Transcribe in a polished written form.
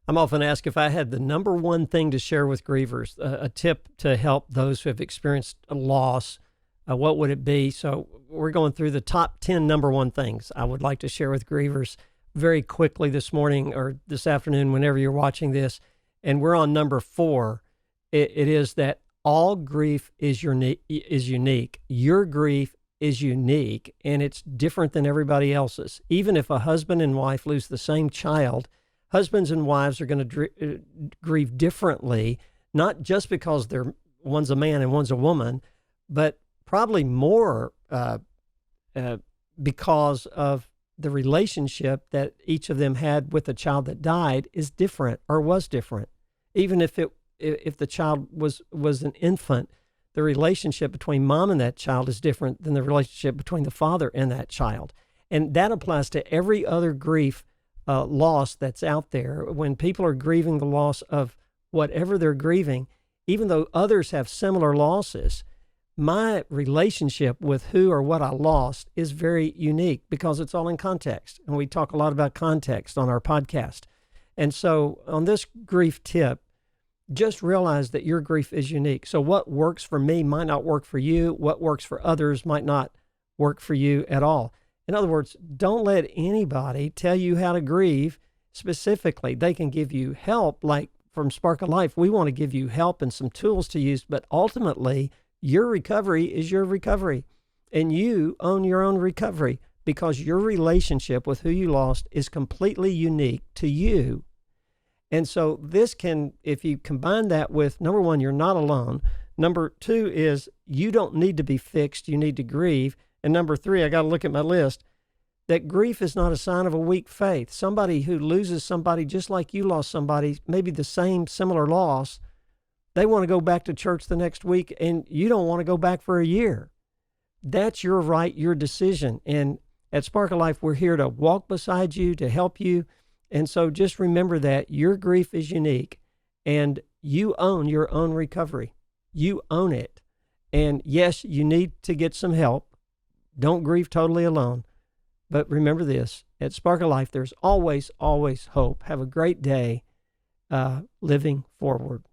I'm often asked if I had the number one thing to share with grievers, a tip to help those who have experienced a loss, what would it be? So we're going through the top 10 number one things I would like to share with grievers very quickly this morning or this afternoon, whenever you're watching this. And we're on number 4. It is that all grief is unique. Your grief is unique, and it's different than everybody else's. Even if a husband and wife lose the same child, husbands and wives are going to grieve differently, not just because one's a man and one's a woman, but probably more because of the relationship that each of them had with the child that died is different or was different. Even if the child was an infant, the relationship between mom and that child is different than the relationship between the father and that child. And that applies to every other grief loss that's out there. When people are grieving the loss of whatever they're grieving, even though others have similar losses, my relationship with who or what I lost is very unique because it's all in context. And we talk a lot about context on our podcast. And so on this grief tip, just realize that your grief is unique. So what works for me might not work for you. What works for others might not work for you at all. In other words, don't let anybody tell you how to grieve specifically. They can give you help, like from Spark of Life. We want to give you help and some tools to use, but ultimately, your recovery is your recovery, and you own your own recovery because your relationship with who you lost is completely unique to you. And so this can, if you combine that with, number one, you're not alone. Number 2 is you don't need to be fixed. You need to grieve. And number 3, I got to look at my list, that grief is not a sign of a weak faith. Somebody who loses somebody just like you lost somebody, maybe the same similar loss, they want to go back to church the next week, and you don't want to go back for a year. That's your right, your decision. And at Spark of Life, we're here to walk beside you, to help you. And so just remember that your grief is unique, and you own your own recovery. You own it. And yes, you need to get some help. Don't grieve totally alone. But remember this, at Spark of Life, there's always, always hope. Have a great day living forward.